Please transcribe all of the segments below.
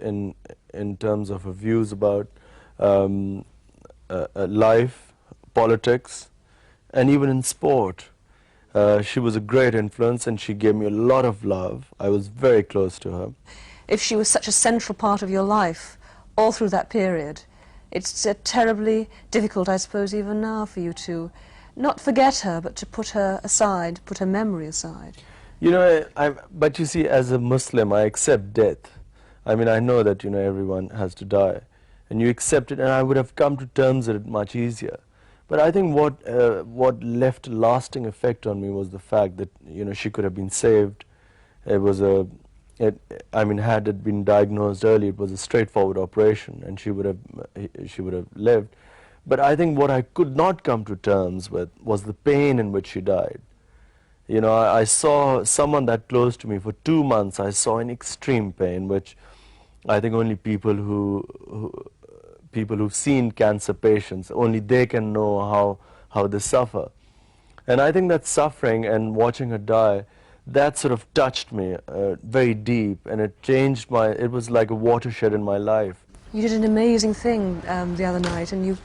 in terms of her views about life, politics, and even in sport. She was a great influence, and she gave me a lot of love. I was very close to her. If she was such a central part of your life all through that period, it's terribly difficult, I suppose, even now for you to not forget her, but to put her aside, put her memory aside. You know, but you see, as a Muslim, I accept death. I mean, I know that, you know, everyone has to die, and you accept it, and I would have come to terms with it much easier. But I think what left a lasting effect on me was the fact that, you know, she could have been saved. It was I mean, had it been diagnosed early, it was a straightforward operation, and she would have lived. But I think what I could not come to terms with was the pain in which she died. You know, I saw someone that close to me for 2 months. I saw in extreme pain, which I think only people who've seen cancer patients, only they can know how they suffer. And I think that suffering and watching her die, that sort of touched me very deep, and it changed it was like a watershed in my life. You did an amazing thing the other night, and you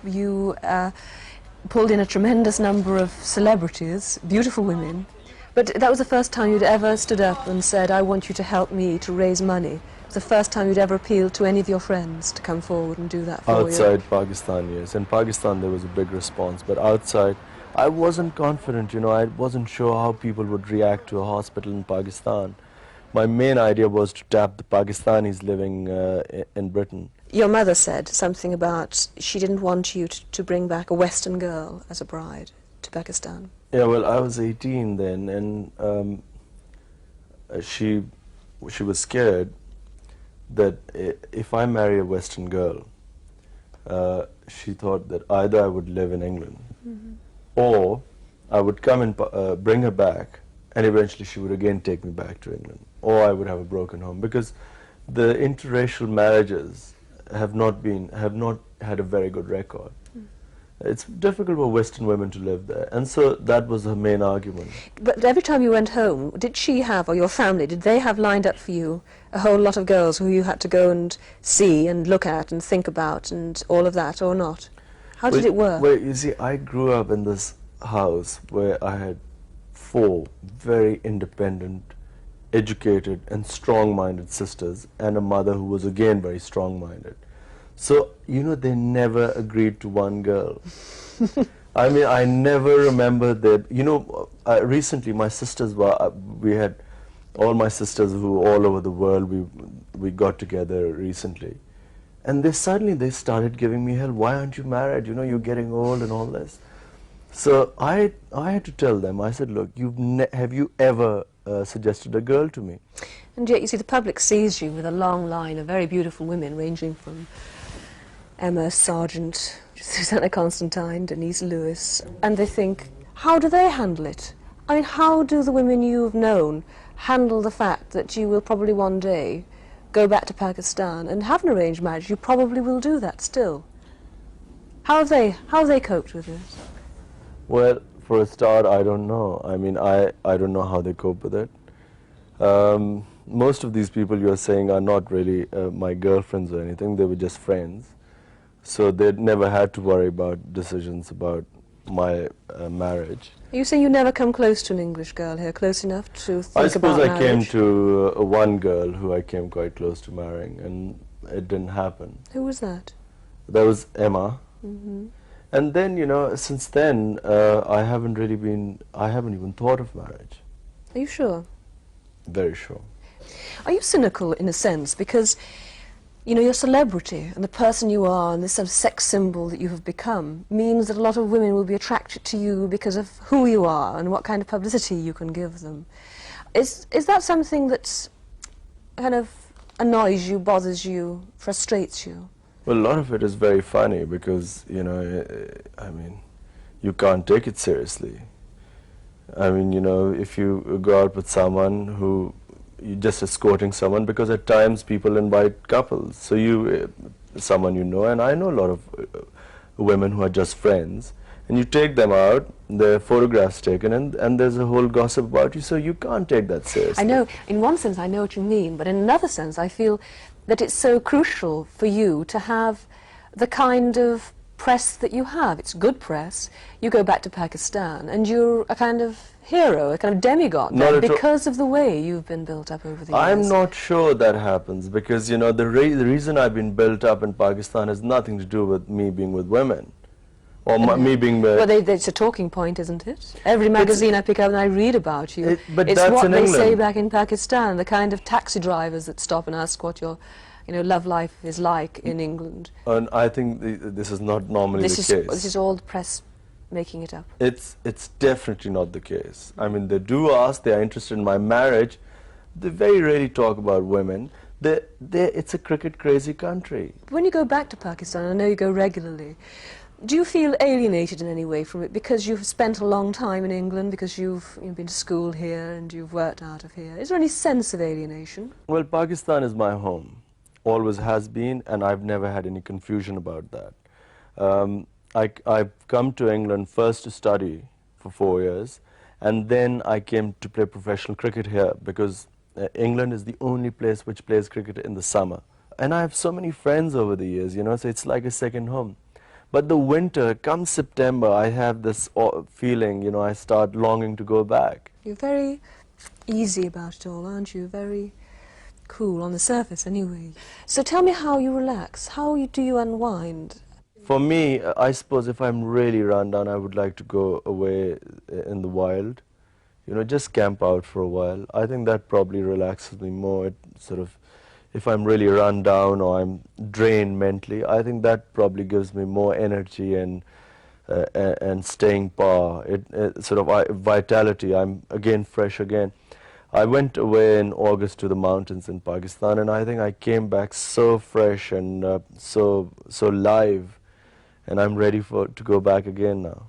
pulled in a tremendous number of celebrities, beautiful women. But that was the first time you'd ever stood up and said, I want you to help me to raise money. It was the first time you'd ever appealed to any of your friends to come forward and do that for you. Outside Pakistan, yes. In Pakistan there was a big response, but outside I wasn't confident, you know, I wasn't sure how people would react to a hospital in Pakistan. My main idea was to tap the Pakistanis living in Britain. Your mother said something about she didn't want you to bring back a Western girl as a bride to Pakistan. Yeah, well, I was 18 then, and she was scared that if I marry a Western girl, she thought that either I would live in England, or I would come and bring her back, and eventually she would again take me back to England, or I would have a broken home, because the interracial marriages have not had a very good record. It's difficult for Western women to live there, and so that was her main argument. But every time you went home, did she have, or your family, did they have lined up for you a whole lot of girls who you had to go and see and look at and think about and all of that, or not? How did it work? Well, you see, I grew up in this house where I had 4 very independent, educated and strong-minded sisters, and a mother who was again very strong-minded. So, you know, they never agreed to one girl. I mean, I never remember that, you know, recently my sisters we had, all my sisters who all over the world, we got together recently. And they started giving me hell, why aren't you married, you know, you're getting old and all this. So I had to tell them, I said, look, have you ever suggested a girl to me? And yet, you see, the public sees you with a long line of very beautiful women, ranging from Emma Sargent, Susanna Constantine, Denise Lewis, and they think, how do they handle it? I mean, how do the women you've known handle the fact that you will probably one day go back to Pakistan and have an arranged marriage? You probably will do that still. How have they coped with this? Well, for a start, I don't know. I mean, I don't know how they cope with it. Most of these people you're saying are not really my girlfriends or anything, they were just friends. So they'd never had to worry about decisions about my marriage. Are you saying you never come close to an English girl here, close enough to think about marriage? I suppose I came to one girl who I came quite close to marrying, and it didn't happen. Who was that? That was Emma. And then, you know, since then, I haven't even thought of marriage. Are you sure? Very sure. Are you cynical in a sense? Because, you know, your celebrity and the person you are and this sort of sex symbol that you have become means that a lot of women will be attracted to you because of who you are and what kind of publicity you can give them. Is that something that kind of annoys you, bothers you, frustrates you? Well, a lot of it is very funny because, you know, I mean, you can't take it seriously. I mean, you know, if you go out with someone who you're just escorting someone, because at times people invite couples. So someone you know, and I know a lot of women who are just friends, and you take them out, their photographs taken, and there's a whole gossip about you, so you can't take that seriously. I know, in one sense I know what you mean, but in another sense I feel that it's so crucial for you to have the kind of press that you have. It's good press. You go back to Pakistan and you're a kind of hero, a kind of demigod there, because of the way you've been built up over the years. I'm not sure that happens, because you know the reason I've been built up in Pakistan has nothing to do with me being with women, or me being with... Well, it's a talking point, isn't it? Every magazine I pick up and I read about you, but it's that's what in they England. say back in Pakistan, the kind of taxi drivers that stop and ask what your love life is like in England. And I think this is not normally the case. This is all the press making it up. It's definitely not the case. I mean, they do ask, they are interested in my marriage. They very rarely talk about women. It's a cricket crazy country. When you go back to Pakistan, I know you go regularly, do you feel alienated in any way from it because you've spent a long time in England, because you've been to school here and you've worked out of here? Is there any sense of alienation? Well, Pakistan is my home. Always has been, and I've never had any confusion about that. I've come to England first to study for 4 years, and then I came to play professional cricket here, because England is the only place which plays cricket in the summer. And I have so many friends over the years, so it's like a second home. But the winter, come September, I have this feeling, I start longing to go back. You're very easy about it all, aren't you? Very cool on the surface, anyway. So tell me how you relax. How do you unwind? For me, I suppose if I'm really run down, I would like to go away in the wild. Just camp out for a while. I think that probably relaxes me more. It sort of, if I'm really run down or I'm drained mentally, I think that probably gives me more energy and staying power. It sort of vitality. I'm again fresh again. I went away in August to the mountains in Pakistan, and I think I came back so fresh and so live, and I'm ready to go back again now.